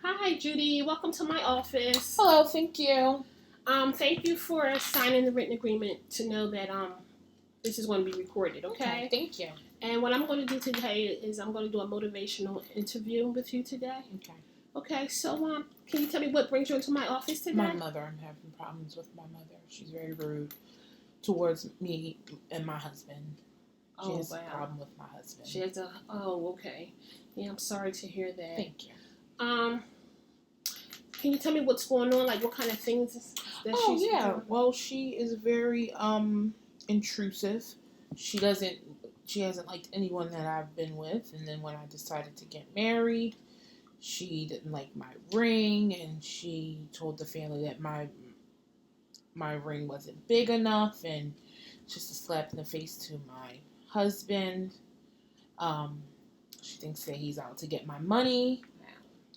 Hi, Judy. Welcome to my office. Hello, thank you. Thank you for signing the written agreement to know that this is going to be recorded. Okay. Thank you. And what I'm going to do today is I'm going to do a motivational interview with you today. Okay. Okay. So can you tell me what brings you into my office today? My mother. I'm having problems with my mother. She's very rude towards me and my husband. She has a problem with my husband. She has a. Oh, okay. Yeah, I'm sorry to hear that. Thank you. Can you tell me what's going on? Like, what kind of things that she's doing? Well, she is very intrusive. She hasn't liked anyone that I've been with, and then when I decided to get married, she didn't like my ring, and she told the family that my ring wasn't big enough, and just a slap in the face to my husband. She thinks that he's out to get my money.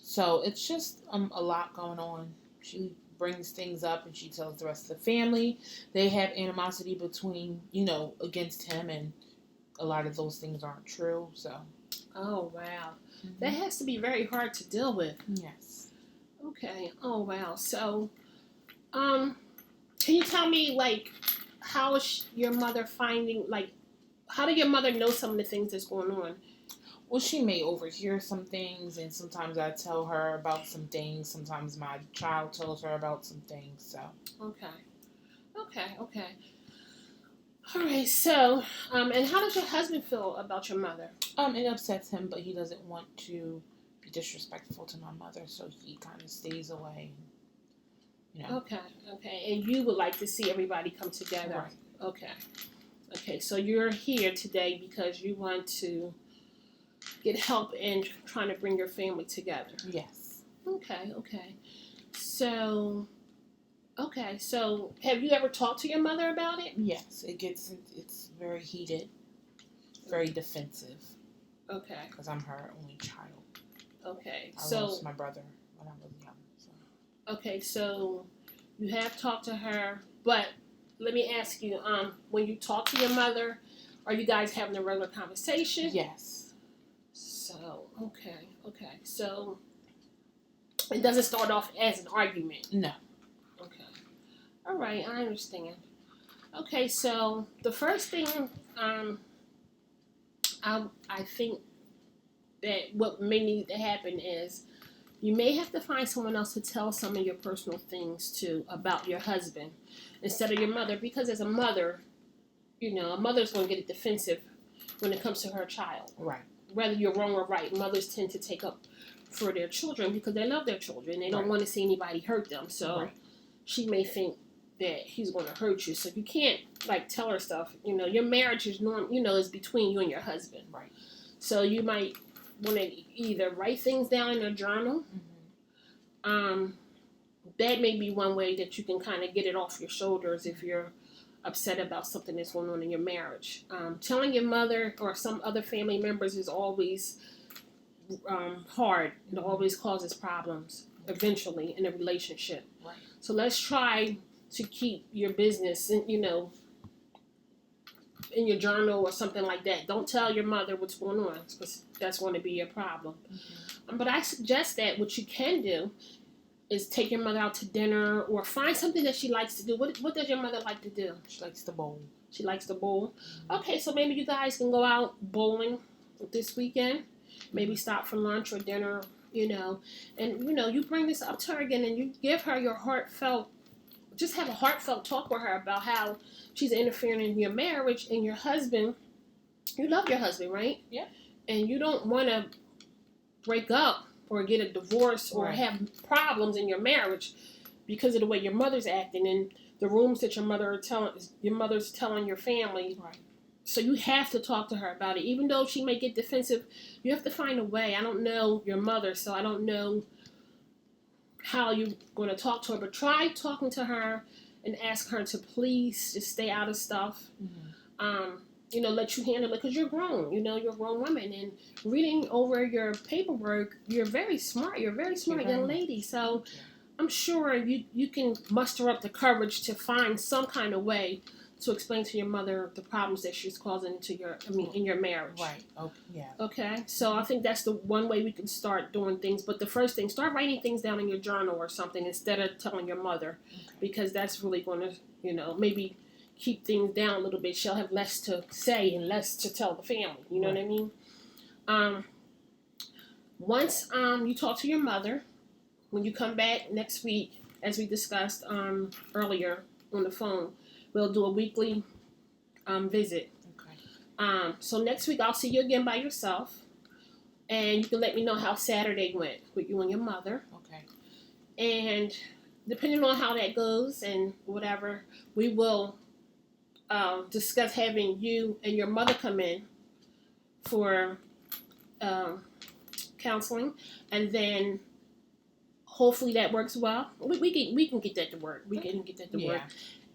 So it's just a lot going on. She brings things up and she tells the rest of the family. They have animosity between, against him, and a lot of those things aren't true. So. Oh, wow. Mm-hmm. That has to be very hard to deal with. Yes. Okay. Oh, wow. So, can you tell me, like, how is your mother finding, like, how did your mother know some of the things that's going on? Well, she may overhear some things, and sometimes I tell her about some things. Sometimes my child tells her about some things, so. Okay. All right, so, and how does your husband feel about your mother? It upsets him, but he doesn't want to be disrespectful to my mother, so he kind of stays away. Okay, and you would like to see everybody come together. Right. Okay, so you're here today because you want to get help in trying to bring your family together. Yes. Okay. So have you ever talked to your mother about it? Yes, it's very heated, very defensive. Okay. Because I'm her only child. Okay. I lost my brother when I was young. So. Okay, so you have talked to her, but let me ask you, when you talk to your mother, are you guys having a regular conversation? Yes. So, okay. So, it doesn't start off as an argument? No. Okay. All right, I understand. Okay, so the first thing, I think that what may need to happen is you may have to find someone else to tell some of your personal things to about your husband instead of your mother, because as a mother, a mother's going to get defensive when it comes to her child. Right. Whether you're wrong or right, mothers tend to take up for their children because they love their children. They don't want to see anybody hurt them. So she may think that he's going to hurt you. So you can't tell her stuff. Your marriage is is between you and your husband. Right. So you might want to either write things down in a journal. Mm-hmm. That may be one way that you can kind of get it off your shoulders if you're upset about something that's going on in your marriage. Telling your mother or some other family members is always hard. It always causes problems eventually in a relationship. Right. So let's try to keep your business, in your journal or something like that. Don't tell your mother what's going on because that's going to be your problem. Mm-hmm. But I suggest that what you can do is take your mother out to dinner or find something that she likes to do. What does your mother like to do? She likes to bowl. She likes to bowl? Mm-hmm. Okay, so maybe you guys can go out bowling this weekend. Maybe stop for lunch or dinner, and, you bring this up to her again and you give her your just have a heartfelt talk with her about how she's interfering in your marriage and your husband. You love your husband, right? Yeah. And you don't want to break up or get a divorce or have problems in your marriage because of the way your mother's acting and the rooms that your mother's telling your family. Right. So you have to talk to her about it. Even though she may get defensive, you have to find a way. I don't know your mother, so I don't know how you're going to talk to her, but try talking to her and ask her to please just stay out of stuff. Mm-hmm. Let you handle it because you're grown. You're a grown woman. And reading over your paperwork, you're very smart. You're a very smart young lady. So I'm sure you can muster up the courage to find some kind of way to explain to your mother the problems that she's causing in your marriage. Right. Oh, yeah. Okay. So I think that's the one way we can start doing things. But the first thing, start writing things down in your journal or something instead of telling your mother, because that's really going to, maybe keep things down a little bit. She'll have less to say and less to tell the family. You know what I mean? Once you talk to your mother, when you come back next week, as we discussed earlier on the phone, we'll do a weekly visit. Okay. So next week I'll see you again by yourself, and you can let me know how Saturday went with you and your mother. Okay. And depending on how that goes and whatever, we will discuss having you and your mother come in for counseling, and then hopefully that works well. We can get that to work. We can get that to work.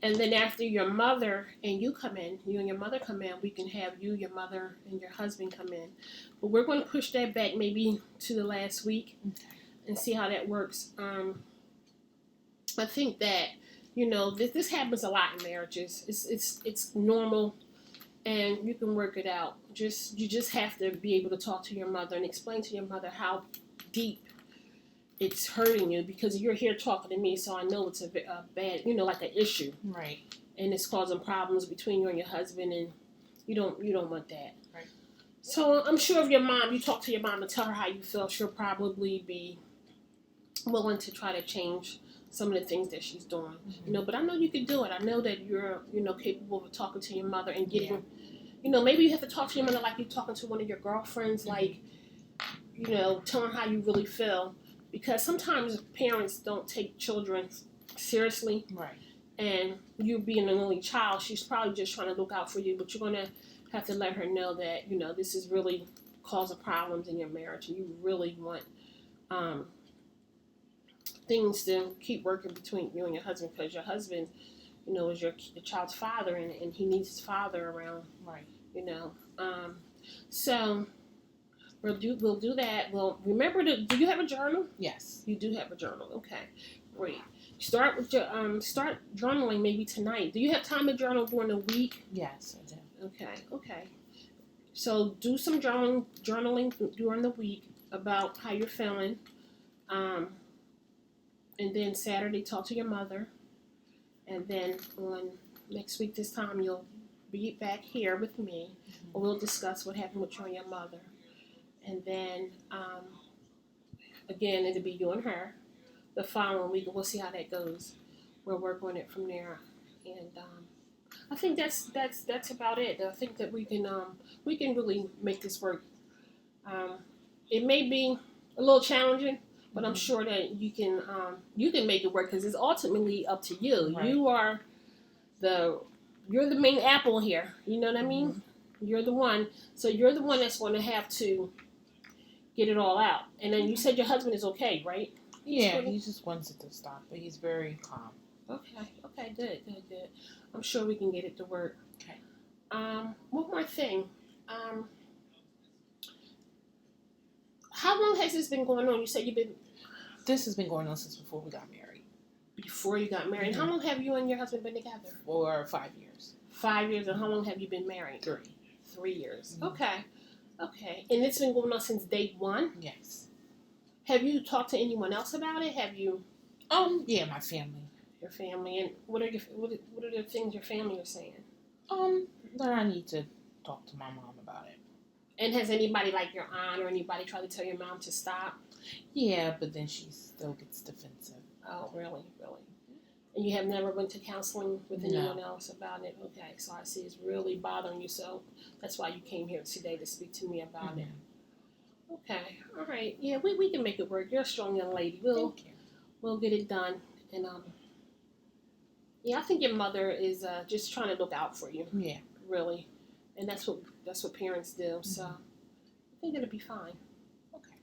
And then after your mother and you and your mother come in, we can have you, your mother, and your husband come in. But we're going to push that back maybe to the last week and see how that works. I think that, this happens a lot in marriages. It's normal, and you can work it out. You just have to be able to talk to your mother and explain to your mother how deep it's hurting you, because you're here talking to me, so I know it's a bad, like an issue, right? And it's causing problems between you and your husband, and you don't want that, right? So I'm sure if your mom, you talk to your mom and tell her how you feel, she'll probably be willing to try to change some of the things that she's doing, But I know you can do it. I know that you're, capable of talking to your mother and getting, maybe you have to talk to your mother like you're talking to one of your girlfriends, like, telling how you really feel. Because sometimes parents don't take children seriously. Right. And you being an only child, she's probably just trying to look out for you. But you're going to have to let her know that, this is really causing problems in your marriage. And you really want things to keep working between you and your husband. Because your husband, is your child's father. And he needs his father around. Right. So... We'll do that. Well, remember do you have a journal? Yes. You do have a journal. Okay, great. Start with your start journaling maybe tonight. Do you have time to journal during the week? Yes, I do. Okay. So do some journaling during the week about how you're feeling, and then Saturday talk to your mother, and then on next week this time you'll be back here with me, and we'll discuss what happened with you and your mother. And then, again, it'll be you and her. The following week, we'll see how that goes. We'll work on it from there. And I think that's about it. I think that we can really make this work. It may be a little challenging, but I'm sure that you can make it work, because it's ultimately up to you. Right. You're the main apple here. You know what I mean? You're the one. So you're the one that's going to have to get it all out. And then you said your husband is okay, right? Yeah, he just wants it to stop, but he's very calm. Okay, good. I'm sure we can get it to work. Okay. One more thing. How long has this been going on? You said This has been going on since before we got married. Before you got married. How long have you and your husband been together? For 5 years. 5 years. And how long have you been married? 3. 3 years. Okay. And it's been going on since day one? Yes. Have you talked to anyone else about it? Have you? Yeah, my family. Your family. And what are the things your family are saying? That I need to talk to my mom about it. And has anybody, like your aunt or anybody, tried to tell your mom to stop? Yeah, but then she still gets defensive. Oh, really? And you have never went to counseling with anyone else about it? Okay, so I see it's really bothering you, so that's why you came here today to speak to me about it. Okay, all right. Yeah, we can make it work. You're a strong young lady. We'll get it done. And I think your mother is just trying to look out for you. Yeah. Really. And that's what parents do. So I think it'll be fine. Okay.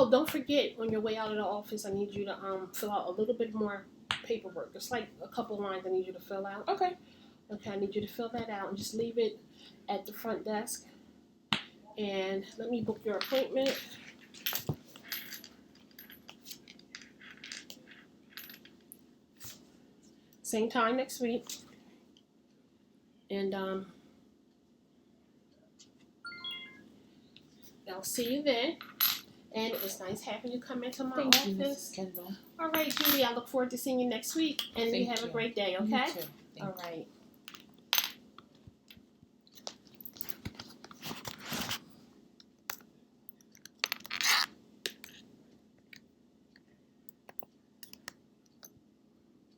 Don't forget, on your way out of the office, I need you to fill out a little bit more paperwork. It's like a couple lines I need you to fill out. Okay, I need you to fill that out and just leave it at the front desk. And let me book your appointment. Same time next week. And I'll see you then. And it was nice having you come into my Thank you, office. Mrs. Kendall. All right, Judy, I look forward to seeing you next week. And you have a great day, okay? You too. Thank All you. right.